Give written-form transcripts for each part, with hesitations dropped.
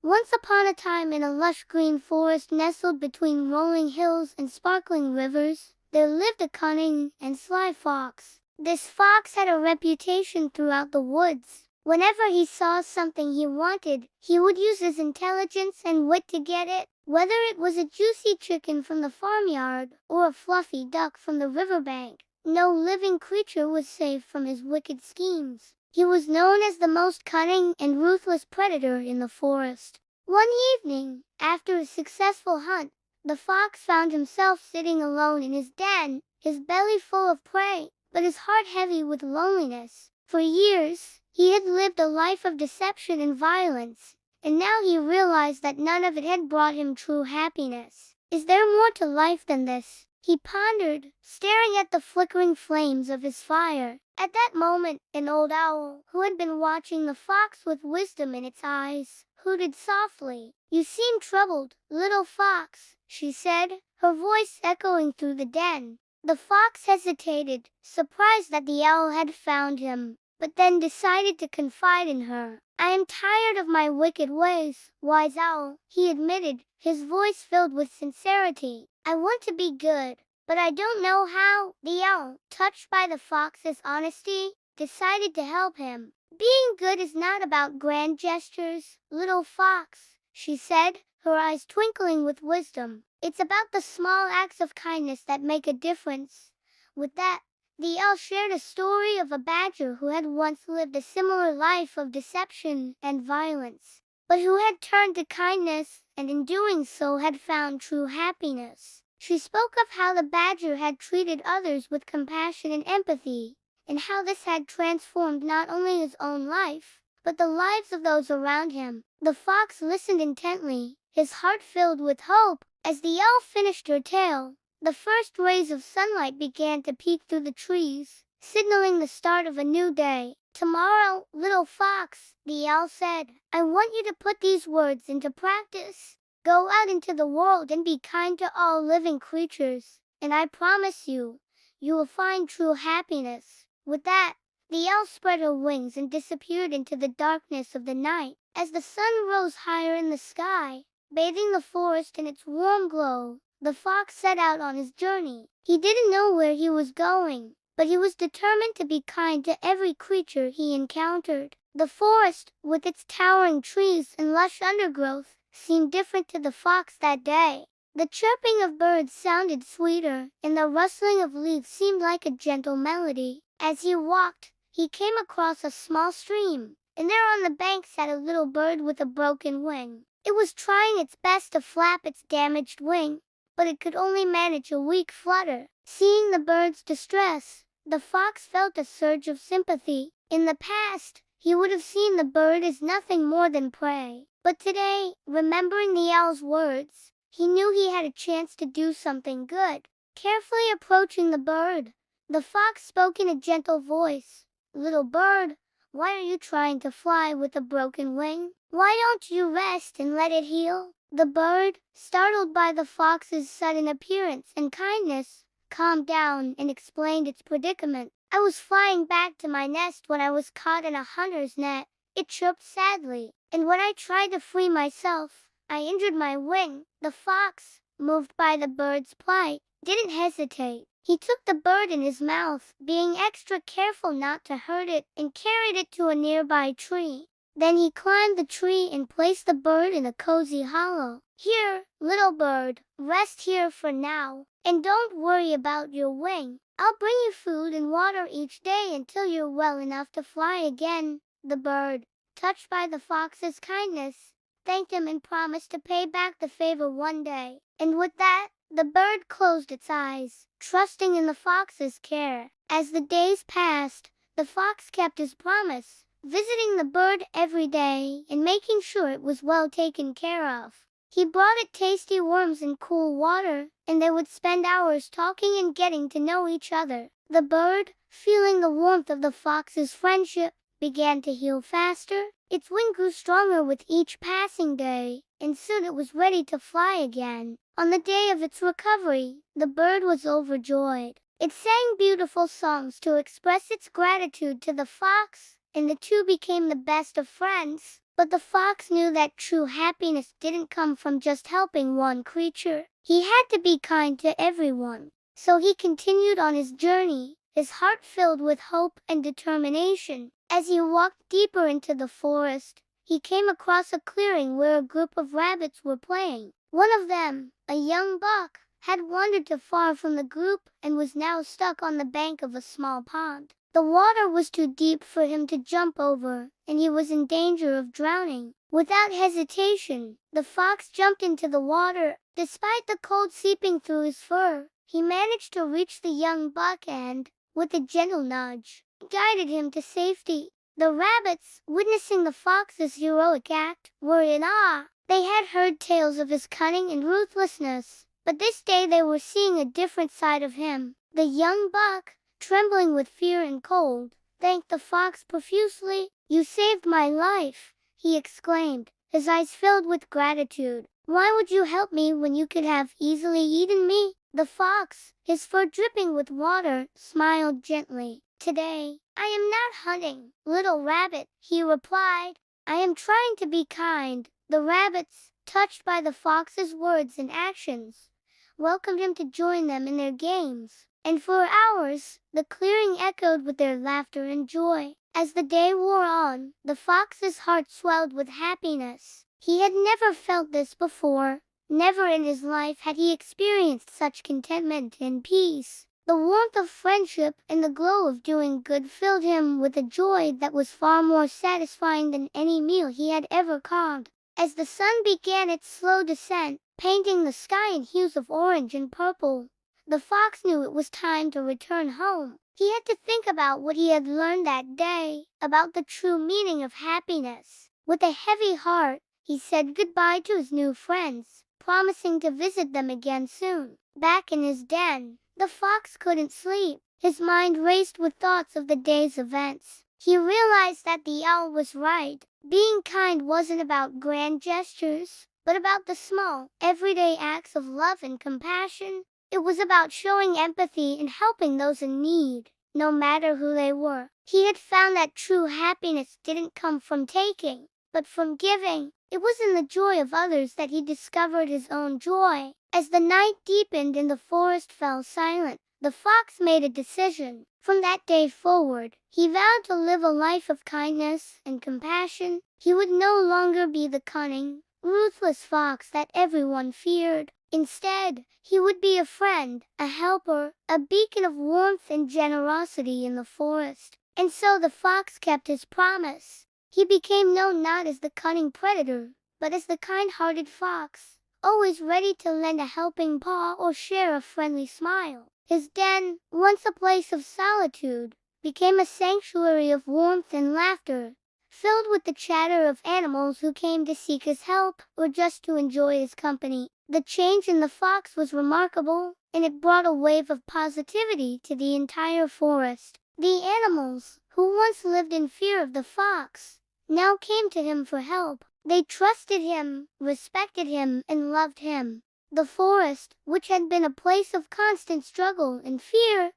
Once upon a time, in a lush green forest nestled between rolling hills and sparkling rivers, there lived a cunning and sly fox. This fox had a reputation throughout the woods. Whenever he saw something he wanted, he would use his intelligence and wit to get it. Whether it was a juicy chicken from the farmyard or a fluffy duck from the riverbank, no living creature was safe from his wicked schemes. He was known as the most cunning and ruthless predator in the forest. One evening, after a successful hunt, the fox found himself sitting alone in his den, his belly full of prey, but his heart heavy with loneliness. For years, he had lived a life of deception and violence, and now he realized that none of it had brought him true happiness. Is there more to life than this? He pondered, staring at the flickering flames of his fire. At that moment, an old owl, who had been watching the fox with wisdom in its eyes, hooted softly. "You seem troubled, little fox," she said, her voice echoing through the den. The fox hesitated, surprised that the owl had found him, but then decided to confide in her. "I am tired of my wicked ways, wise owl," he admitted, his voice filled with sincerity. "I want to be good, but I don't know how." The owl, touched by the fox's honesty, decided to help him. "Being good is not about grand gestures, little fox," she said, her eyes twinkling with wisdom. "It's about the small acts of kindness that make a difference." With that, the owl shared a story of a badger who had once lived a similar life of deception and violence, but who had turned to kindness, and in doing so had found true happiness. She spoke of how the badger had treated others with compassion and empathy, and how this had transformed not only his own life, but the lives of those around him. The fox listened intently, his heart filled with hope. As the owl finished her tale, the first rays of sunlight began to peek through the trees, signaling the start of a new day. "Tomorrow, little fox," the owl said, "I want you to put these words into practice. Go out into the world and be kind to all living creatures, and I promise you, you will find true happiness." With that, the owl spread her wings and disappeared into the darkness of the night. As the sun rose higher in the sky, bathing the forest in its warm glow, the fox set out on his journey. He didn't know where he was going, but he was determined to be kind to every creature he encountered. The forest, with its towering trees and lush undergrowth, seemed different to the fox that day. The chirping of birds sounded sweeter, and the rustling of leaves seemed like a gentle melody. As he walked, he came across a small stream, and there on the bank sat a little bird with a broken wing. It was trying its best to flap its damaged wing, but it could only manage a weak flutter. Seeing the bird's distress, the fox felt a surge of sympathy. In the past, he would have seen the bird as nothing more than prey. But today, remembering the owl's words, he knew he had a chance to do something good. Carefully approaching the bird, the fox spoke in a gentle voice. "Little bird, why are you trying to fly with a broken wing? Why don't you rest and let it heal?" The bird, startled by the fox's sudden appearance and kindness, calmed down and explained its predicament. "I was flying back to my nest when I was caught in a hunter's net," it chirped sadly, "and when I tried to free myself, I injured my wing." The fox, moved by the bird's plight, didn't hesitate. He took the bird in his mouth, being extra careful not to hurt it, and carried it to a nearby tree. Then he climbed the tree and placed the bird in a cozy hollow. "Here, little bird, rest here for now, and don't worry about your wing. I'll bring you food and water each day until you're well enough to fly again." The bird, touched by the fox's kindness, thanked him and promised to pay back the favor one day. And with that, the bird closed its eyes, trusting in the fox's care. As the days passed, the fox kept his promise, visiting the bird every day and making sure it was well taken care of. He brought it tasty worms and cool water, and they would spend hours talking and getting to know each other. The bird, feeling the warmth of the fox's friendship, began to heal faster. Its wing grew stronger with each passing day, and soon it was ready to fly again. On the day of its recovery, the bird was overjoyed. It sang beautiful songs to express its gratitude to the fox, and the two became the best of friends. But the fox knew that true happiness didn't come from just helping one creature. He had to be kind to everyone. So he continued on his journey, his heart filled with hope and determination. As he walked deeper into the forest, he came across a clearing where a group of rabbits were playing. One of them, a young buck, had wandered too far from the group and was now stuck on the bank of a small pond. The water was too deep for him to jump over, and he was in danger of drowning. Without hesitation, the fox jumped into the water. Despite the cold seeping through his fur, he managed to reach the young buck and, with a gentle nudge, guided him to safety. The rabbits, witnessing the fox's heroic act, were in awe. They had heard tales of his cunning and ruthlessness, but this day they were seeing a different side of him. The young buck, trembling with fear and cold, thanked the fox profusely. "You saved my life," he exclaimed, his eyes filled with gratitude. "Why would you help me when you could have easily eaten me?" The fox, his fur dripping with water, smiled gently. "Today, I am not hunting, little rabbit," he replied. "I am trying to be kind." The rabbits, touched by the fox's words and actions, welcomed him to join them in their games. And for hours, the clearing echoed with their laughter and joy. As the day wore on, the fox's heart swelled with happiness. He had never felt this before. Never in his life had he experienced such contentment and peace. The warmth of friendship and the glow of doing good filled him with a joy that was far more satisfying than any meal he had ever carved. As the sun began its slow descent, painting the sky in hues of orange and purple, the fox knew it was time to return home. He had to think about what he had learned that day, about the true meaning of happiness. With a heavy heart, he said goodbye to his new friends, promising to visit them again soon. Back in his den, the fox couldn't sleep. His mind raced with thoughts of the day's events. He realized that the owl was right. Being kind wasn't about grand gestures, but about the small, everyday acts of love and compassion. It was about showing empathy and helping those in need, no matter who they were. He had found that true happiness didn't come from taking, but from giving. It was in the joy of others that he discovered his own joy. As the night deepened and the forest fell silent, the fox made a decision. From that day forward, he vowed to live a life of kindness and compassion. He would no longer be the cunning, ruthless fox that everyone feared. Instead, he would be a friend, a helper, a beacon of warmth and generosity in the forest. And so the fox kept his promise. He became known not as the cunning predator, but as the kind-hearted fox, always ready to lend a helping paw or share a friendly smile. His den, once a place of solitude, became a sanctuary of warmth and laughter, filled with the chatter of animals who came to seek his help or just to enjoy his company. The change in the fox was remarkable, and it brought a wave of positivity to the entire forest. The animals, who once lived in fear of the fox, now came to him for help. They trusted him, respected him, and loved him. The forest, which had been a place of constant struggle and fear,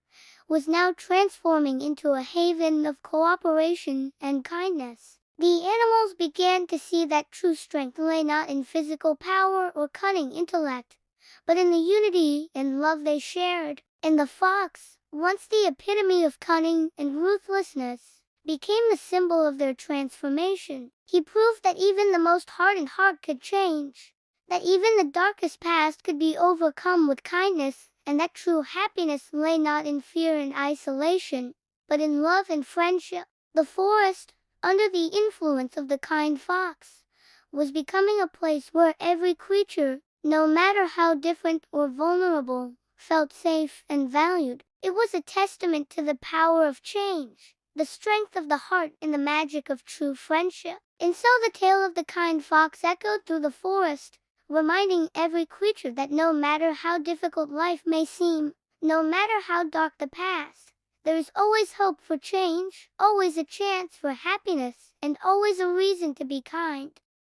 was now transforming into a haven of cooperation and kindness. The animals began to see that true strength lay not in physical power or cunning intellect, but in the unity and love they shared. And the fox, once the epitome of cunning and ruthlessness, became the symbol of their transformation. He proved that even the most hardened heart could change, that even the darkest past could be overcome with kindness, and that true happiness lay not in fear and isolation, but in love and friendship. The forest, under the influence of the kind fox, was becoming a place where every creature, no matter how different or vulnerable, felt safe and valued. It was a testament to the power of change, the strength of the heart, and the magic of true friendship. And so the tale of the kind fox echoed through the forest, reminding every creature that no matter how difficult life may seem, no matter how dark the past, there is always hope for change, always a chance for happiness, and always a reason to be kind.